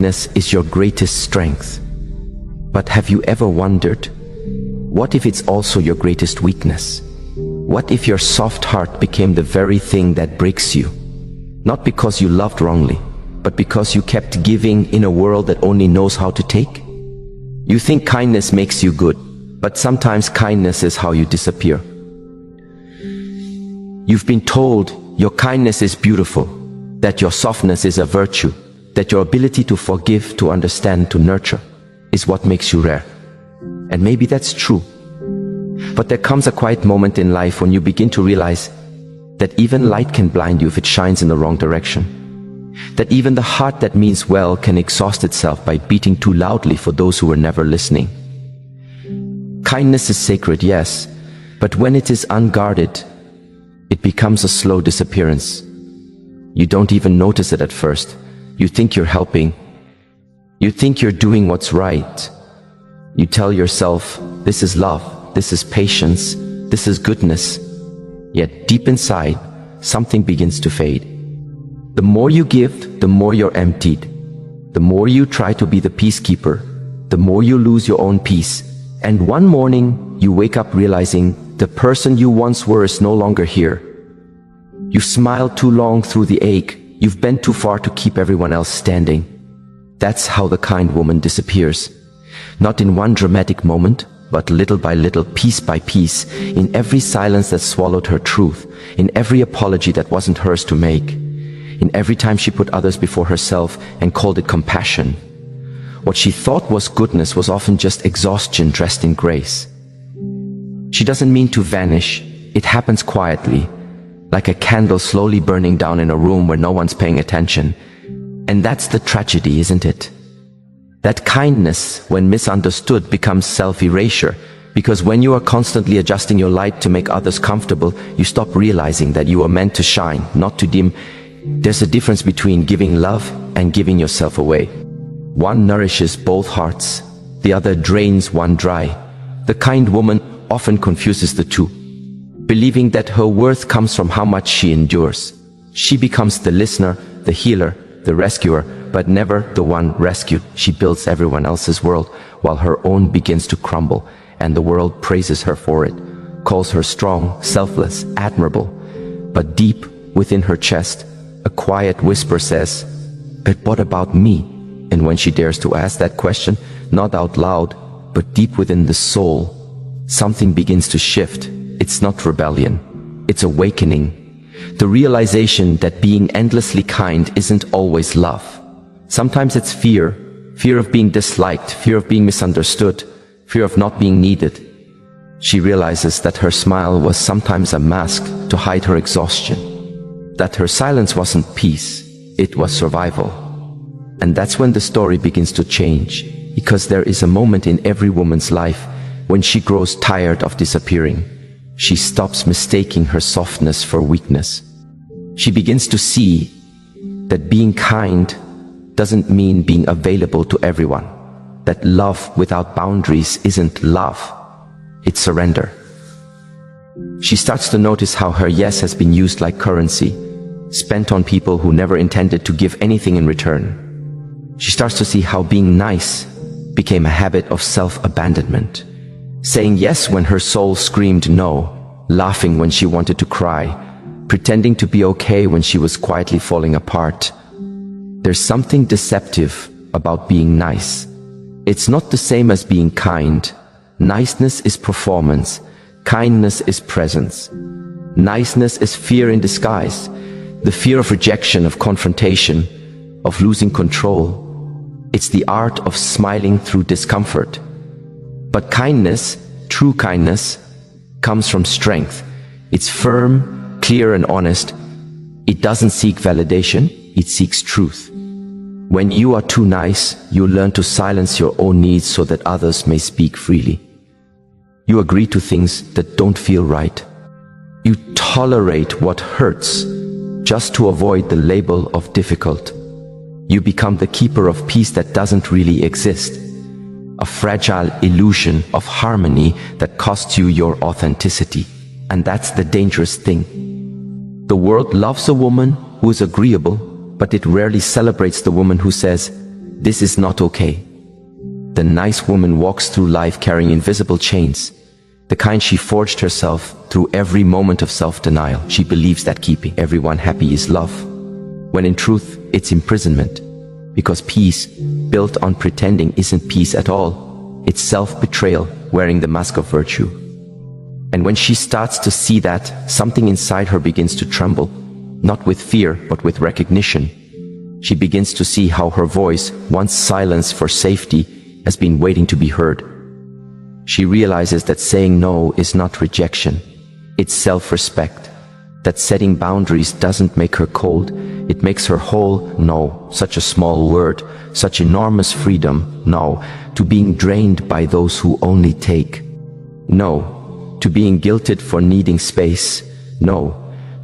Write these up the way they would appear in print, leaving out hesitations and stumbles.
Kindness is your greatest strength. But have you ever wondered, what if it's also your greatest weakness? What if your soft heart became the very thing that breaks you? Not because you loved wrongly, but because you kept giving in a world that only knows how to take? You think kindness makes you good, but sometimes kindness is how you disappear. You've been told your kindness is beautiful, that your softness is a virtue, that your ability to forgive, to understand, to nurture is what makes you rare. And maybe that's true. But there comes a quiet moment in life when you begin to realize that even light can blind you if it shines in the wrong direction. That even the heart that means well can exhaust itself by beating too loudly for those who were never listening. Kindness is sacred, yes, but when it is unguarded, it becomes a slow disappearance. You don't even notice it at first. You think you're helping. You think you're doing what's right. You tell yourself, this is love, this is patience, this is goodness. Yet deep inside, something begins to fade. The more you give, the more you're emptied. The more you try to be the peacekeeper, the more you lose your own peace. And one morning, you wake up realizing the person you once were is no longer here. You smiled too long through the ache. You've bent too far to keep everyone else standing. That's how the kind woman disappears. Not in one dramatic moment, but little by little, piece by piece, in every silence that swallowed her truth, in every apology that wasn't hers to make, in every time she put others before herself and called it compassion. What she thought was goodness was often just exhaustion dressed in grace. She doesn't mean to vanish. It happens quietly, like a candle slowly burning down in a room where no one's paying attention. And that's the tragedy, isn't it? That kindness, when misunderstood, becomes self-erasure, because when you are constantly adjusting your light to make others comfortable, you stop realizing that you are meant to shine, not to dim. There's a difference between giving love and giving yourself away. One nourishes both hearts, the other drains one dry. The kind woman often confuses the two, believing that her worth comes from how much she endures. She becomes the listener, the healer, the rescuer, but never the one rescued. She builds everyone else's world while her own begins to crumble, and the world praises her for it, calls her strong, selfless, admirable. But deep within her chest, a quiet whisper says, "But what about me?" And when she dares to ask that question, not out loud, but deep within the soul, something begins to shift. It's not rebellion, it's awakening. The realization that being endlessly kind isn't always love. Sometimes it's fear, fear of being disliked, fear of being misunderstood, fear of not being needed. She realizes that her smile was sometimes a mask to hide her exhaustion, that her silence wasn't peace, it was survival. And that's when the story begins to change, because there is a moment in every woman's life when she grows tired of disappearing. She stops mistaking her softness for weakness. She begins to see that being kind doesn't mean being available to everyone, that love without boundaries isn't love, it's surrender. She starts to notice how her yes has been used like currency, spent on people who never intended to give anything in return. She starts to see how being nice became a habit of self-abandonment, saying yes when her soul screamed no, laughing when she wanted to cry, pretending to be okay when she was quietly falling apart. There's something deceptive about being nice. It's not the same as being kind. Niceness is performance. Kindness is presence. Niceness is fear in disguise. The fear of rejection, of confrontation, of losing control. It's the art of smiling through discomfort. But kindness, true kindness, comes from strength. It's firm, clear and honest. It doesn't seek validation, it seeks truth. When you are too nice, you learn to silence your own needs so that others may speak freely. You agree to things that don't feel right. You tolerate what hurts just to avoid the label of difficult. You become the keeper of peace that doesn't really exist. A fragile illusion of harmony that costs you your authenticity. And that's the dangerous thing. The world loves a woman who is agreeable, but it rarely celebrates the woman who says, This is not okay. The nice woman walks through life carrying invisible chains, the kind she forged herself through every moment of self-denial. She believes that keeping everyone happy is love, when in truth it's imprisonment. Because peace, built on pretending, isn't peace at all. It's self-betrayal wearing the mask of virtue. And when she starts to see that, something inside her begins to tremble, not with fear, but with recognition. She begins to see how her voice, once silenced for safety, has been waiting to be heard. She realizes that saying no is not rejection, it's self-respect. That setting boundaries doesn't make her cold, it makes her whole. No, such a small word, such enormous freedom. No, to being drained by those who only take. No, to being guilted for needing space. No,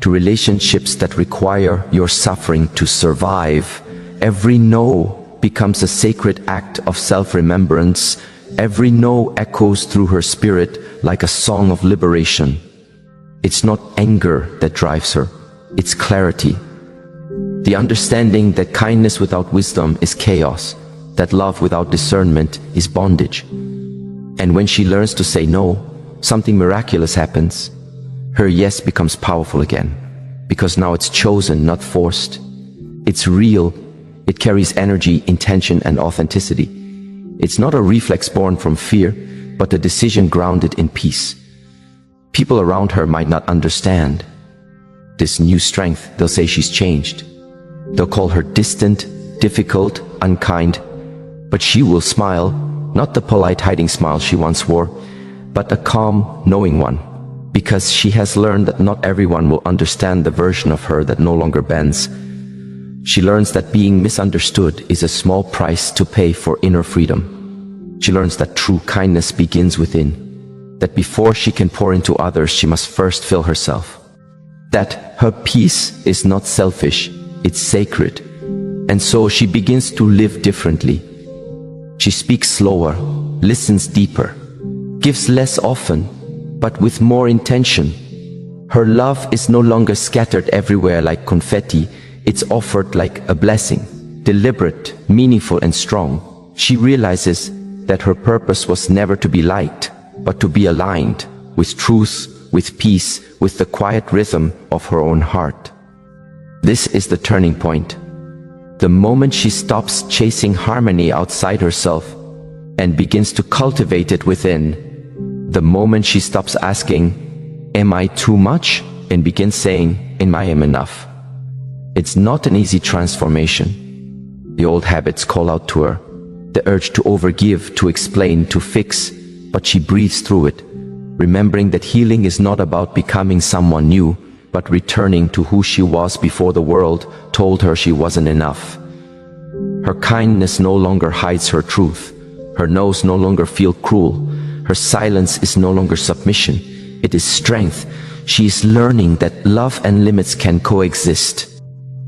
to relationships that require your suffering to survive. Every no becomes a sacred act of self-remembrance. Every no echoes through her spirit like a song of liberation. It's not anger that drives her, it's clarity. The understanding that kindness without wisdom is chaos, that love without discernment is bondage. And when she learns to say no, something miraculous happens. Her yes becomes powerful again, because now it's chosen, not forced. It's real, it carries energy, intention, and authenticity. It's not a reflex born from fear, but a decision grounded in peace. People around her might not understand this new strength. They'll say she's changed. They'll call her distant, difficult, unkind. But she will smile, not the polite hiding smile she once wore, but a calm, knowing one. Because she has learned that not everyone will understand the version of her that no longer bends. She learns that being misunderstood is a small price to pay for inner freedom. She learns that true kindness begins within. That before she can pour into others, she must first fill herself. That her peace is not selfish, it's sacred. And so she begins to live differently. She speaks slower, listens deeper, gives less often, but with more intention. Her love is no longer scattered everywhere like confetti, it's offered like a blessing, deliberate, meaningful, and strong. She realizes that her purpose was never to be liked, but to be aligned with truth, with peace, with the quiet rhythm of her own heart. This is the turning point. The moment she stops chasing harmony outside herself and begins to cultivate it within. The moment she stops asking, "Am I too much?" and begins saying, "Am I enough?" It's not an easy transformation. The old habits call out to her, the urge to overgive, to explain, to fix, but she breathes through it, remembering that healing is not about becoming someone new, but returning to who she was before the world told her she wasn't enough. Her kindness no longer hides her truth. Her no's no longer feel cruel. Her silence is no longer submission. It is strength. She is learning that love and limits can coexist.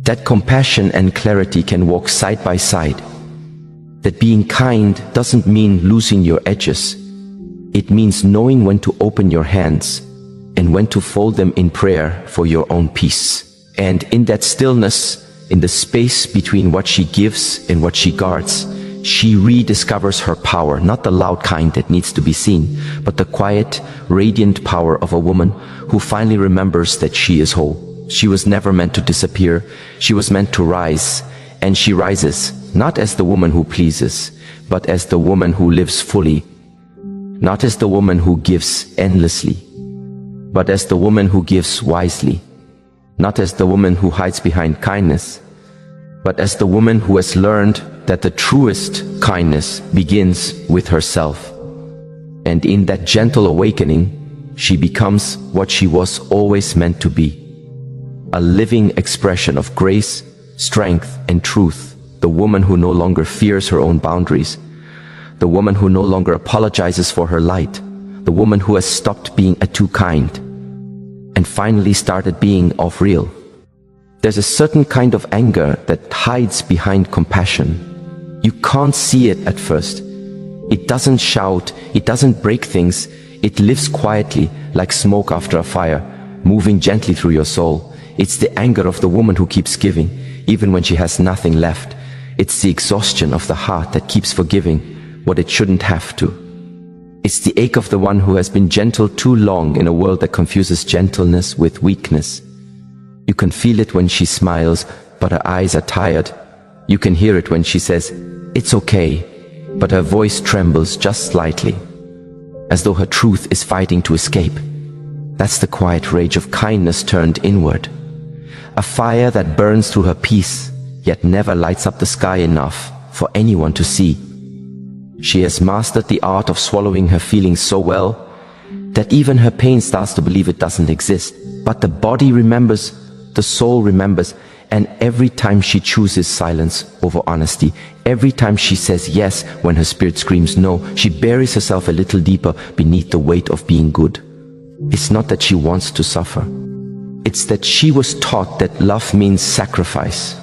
That compassion and clarity can walk side by side. That being kind doesn't mean losing your edges. It means knowing when to open your hands and when to fold them in prayer for your own peace. And in that stillness, in the space between what she gives and what she guards, she rediscovers her power, not the loud kind that needs to be seen, but the quiet, radiant power of a woman who finally remembers that she is whole. She was never meant to disappear. She was meant to rise. And she rises, not as the woman who pleases, but as the woman who lives fully. Not as the woman who gives endlessly, but as the woman who gives wisely. Not as the woman who hides behind kindness, but as the woman who has learned that the truest kindness begins with herself. And in that gentle awakening, she becomes what she was always meant to be. A living expression of grace, strength, and truth. The woman who no longer fears her own boundaries. The woman who no longer apologizes for her light. The woman who has stopped being a too kind and finally started being of real. There's a certain kind of anger that hides behind compassion. You can't see it at first. It doesn't shout, it doesn't break things. It lives quietly like smoke after a fire, moving gently through your soul. It's the anger of the woman who keeps giving, even when she has nothing left. It's the exhaustion of the heart that keeps forgiving what it shouldn't have to. It's the ache of the one who has been gentle too long in a world that confuses gentleness with weakness. You can feel it when she smiles, but her eyes are tired. You can hear it when she says, "It's okay," but her voice trembles just slightly, as though her truth is fighting to escape. That's the quiet rage of kindness turned inward. A fire that burns through her peace, yet never lights up the sky enough for anyone to see. She has mastered the art of swallowing her feelings so well that even her pain starts to believe it doesn't exist. But the body remembers, the soul remembers, and every time she chooses silence over honesty, every time she says yes when her spirit screams no, she buries herself a little deeper beneath the weight of being good. It's not that she wants to suffer. It's that she was taught that love means sacrifice,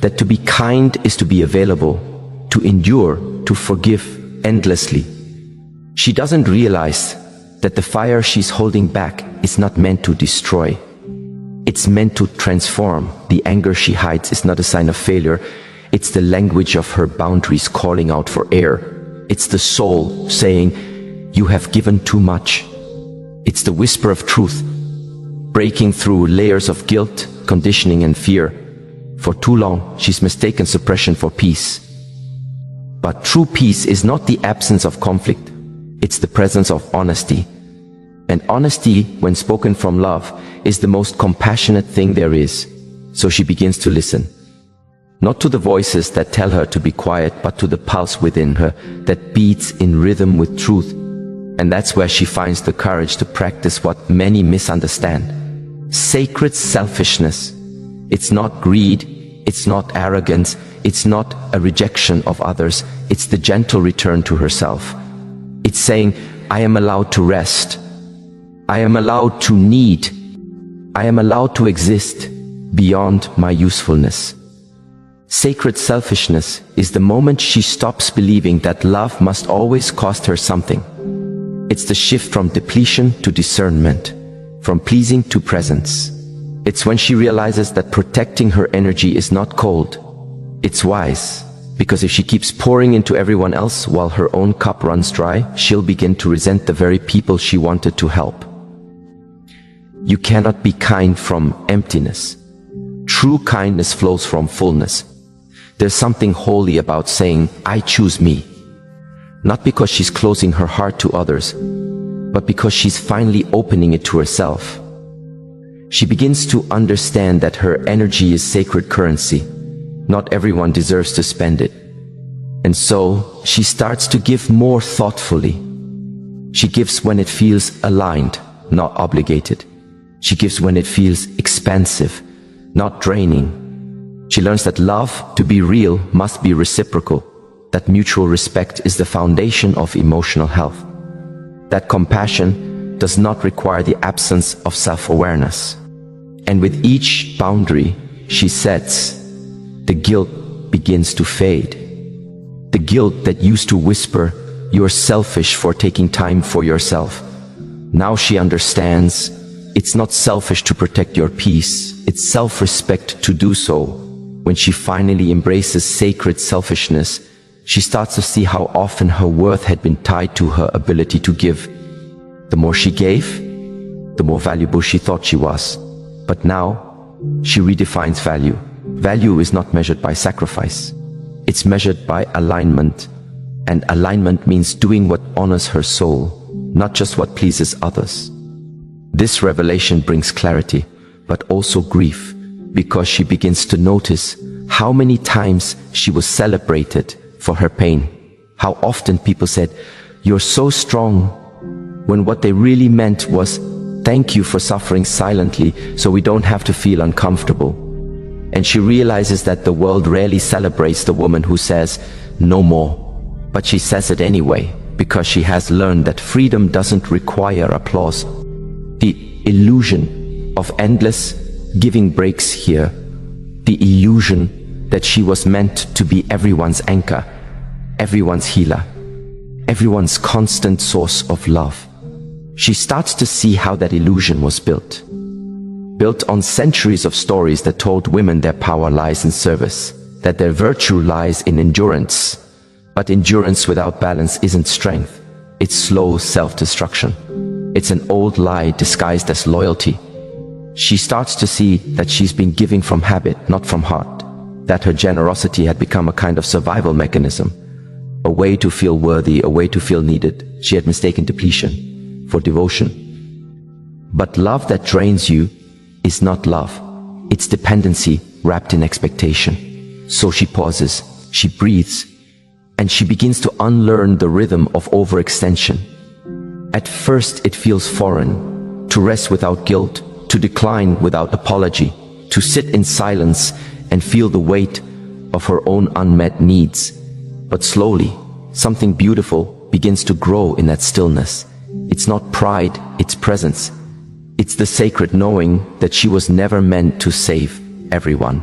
that to be kind is to be available, to endure, to forgive endlessly. She doesn't realize that the fire she's holding back is not meant to destroy. It's meant to transform. The anger she hides is not a sign of failure. It's the language of her boundaries calling out for air. It's the soul saying, "You have given too much." It's the whisper of truth, breaking through layers of guilt, conditioning, and fear. For too long, she's mistaken suppression for peace. But true peace is not the absence of conflict. It's the presence of honesty. And honesty, when spoken from love, is the most compassionate thing there is. So she begins to listen. Not to the voices that tell her to be quiet, but to the pulse within her that beats in rhythm with truth. And that's where she finds the courage to practice what many misunderstand. Sacred selfishness. It's not greed, it's not arrogance, it's not a rejection of others, it's the gentle return to herself. It's saying, I am allowed to rest. I am allowed to need. I am allowed to exist beyond my usefulness. Sacred selfishness is the moment she stops believing that love must always cost her something. It's the shift from depletion to discernment, from pleasing to presence. It's when she realizes that protecting her energy is not cold, it's wise. Because if she keeps pouring into everyone else while her own cup runs dry, she'll begin to resent the very people she wanted to help. You cannot be kind from emptiness. True kindness flows from fullness. There's something holy about saying, I choose me. Not because she's closing her heart to others, but because she's finally opening it to herself. She begins to understand that her energy is sacred currency. Not everyone deserves to spend it. And so, she starts to give more thoughtfully. She gives when it feels aligned, not obligated. She gives when it feels expansive, not draining. She learns that love, to be real, must be reciprocal. That mutual respect is the foundation of emotional health. That compassion does not require the absence of self-awareness. And with each boundary she sets, the guilt begins to fade. The guilt that used to whisper, "You're selfish for taking time for yourself." Now she understands, it's not selfish to protect your peace, it's self-respect to do so. When she finally embraces sacred selfishness, she starts to see how often her worth had been tied to her ability to give. The more she gave, the more valuable she thought she was. But now, she redefines value. Value is not measured by sacrifice. It's measured by alignment. And alignment means doing what honors her soul, not just what pleases others. This revelation brings clarity, but also grief, because she begins to notice how many times she was celebrated for her pain. How often people said, "You're so strong," when what they really meant was, "Thank you for suffering silently so we don't have to feel uncomfortable." And she realizes that the world rarely celebrates the woman who says, "No more." But she says it anyway, because she has learned that freedom doesn't require applause. The illusion of endless giving breaks here. The illusion that she was meant to be everyone's anchor, everyone's healer, everyone's constant source of love. She starts to see how that illusion was built on centuries of stories that told women their power lies in service, that their virtue lies in endurance. But endurance without balance isn't strength. It's slow self-destruction. It's an old lie disguised as loyalty. She starts to see that she's been giving from habit, not from heart. That her generosity had become a kind of survival mechanism. A way to feel worthy, a way to feel needed. She had mistaken depletion for devotion. But love that drains you is not love. It's dependency wrapped in expectation. So she pauses, she breathes, and she begins to unlearn the rhythm of overextension. At first it feels foreign, to rest without guilt, to decline without apology, to sit in silence and feel the weight of her own unmet needs. But slowly, something beautiful begins to grow in that stillness. It's not pride, it's presence. It's the sacred knowing that she was never meant to save everyone.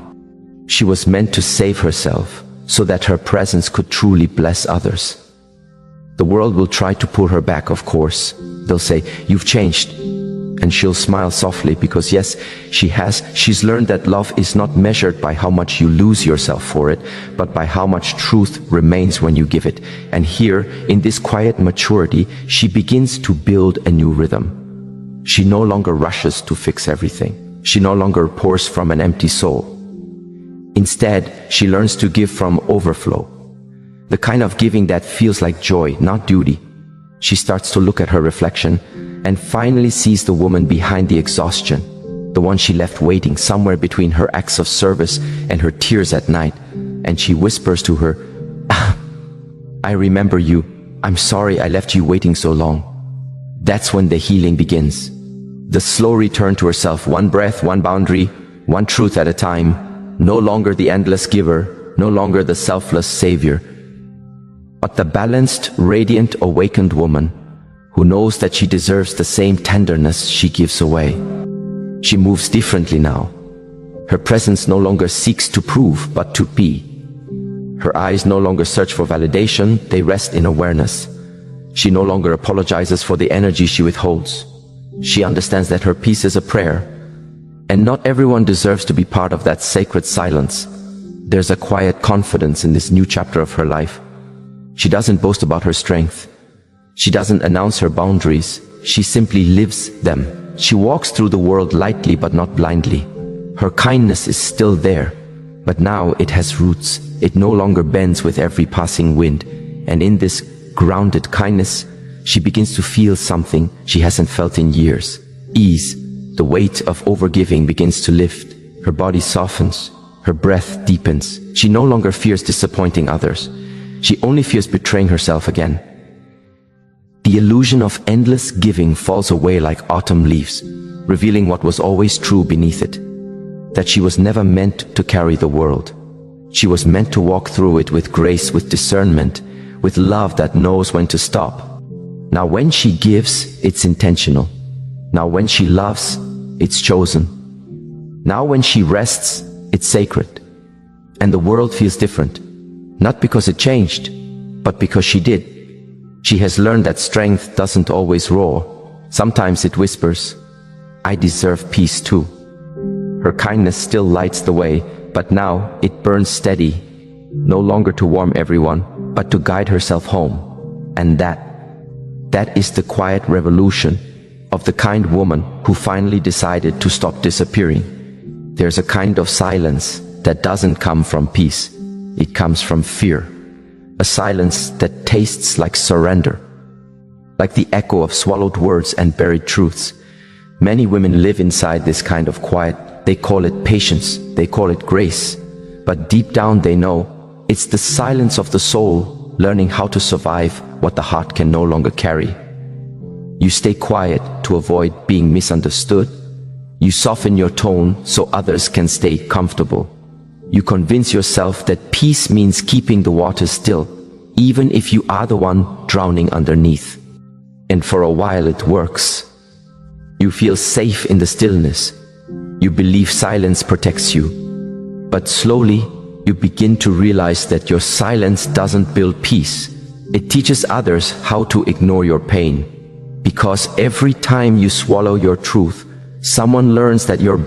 She was meant to save herself, so that her presence could truly bless others. The world will try to pull her back, of course. They'll say, "You've changed." And she'll smile softly because yes, she has. She's learned that love is not measured by how much you lose yourself for it, but by how much truth remains when you give it. And here, in this quiet maturity, she begins to build a new rhythm. She no longer rushes to fix everything. She no longer pours from an empty soul. Instead, she learns to give from overflow. The kind of giving that feels like joy, not duty. She starts to look at her reflection and finally sees the woman behind the exhaustion, the one she left waiting somewhere between her acts of service and her tears at night. And she whispers to her, "I remember you. I'm sorry I left you waiting so long." That's when the healing begins. The slow return to herself, one breath, one boundary, one truth at a time. No longer the endless giver, no longer the selfless savior, but the balanced, radiant, awakened woman who knows that she deserves the same tenderness she gives away. She moves differently now. Her presence no longer seeks to prove, but to be. Her eyes no longer search for validation, they rest in awareness. She no longer apologizes for the energy she withholds. She understands that her peace is a prayer. And not everyone deserves to be part of that sacred silence. There's a quiet confidence in this new chapter of her life. She doesn't boast about her strength. She doesn't announce her boundaries. She simply lives them. She walks through the world lightly but not blindly. Her kindness is still there, but now it has roots. It no longer bends with every passing wind. And in this grounded kindness, she begins to feel something she hasn't felt in years. Ease. The weight of overgiving begins to lift. Her body softens. Her breath deepens. She no longer fears disappointing others. She only fears betraying herself again. The illusion of endless giving falls away like autumn leaves, revealing what was always true beneath it. That she was never meant to carry the world. She was meant to walk through it with grace, with discernment, with love that knows when to stop. Now when she gives, it's intentional. Now when she loves, it's chosen. Now when she rests, it's sacred. And the world feels different. Not because it changed, but because she did. She has learned that strength doesn't always roar. Sometimes it whispers, "I deserve peace too." Her kindness still lights the way, but now it burns steady, no longer to warm everyone, but to guide herself home. And that is the quiet revolution of the kind woman who finally decided to stop disappearing. There's a kind of silence that doesn't come from peace. It comes from fear. A silence that tastes like surrender, like the echo of swallowed words and buried truths. Many women live inside this kind of quiet. They call it patience, they call it grace. But deep down they know it's the silence of the soul, learning how to survive what the heart can no longer carry. You stay quiet to avoid being misunderstood. You soften your tone so others can stay comfortable. You convince yourself that peace means keeping the water still, even if you are the one drowning underneath. And for a while it works. You feel safe in the stillness. You believe silence protects you. But slowly, you begin to realize that your silence doesn't build peace. It teaches others how to ignore your pain. Because every time you swallow your truth, someone learns that your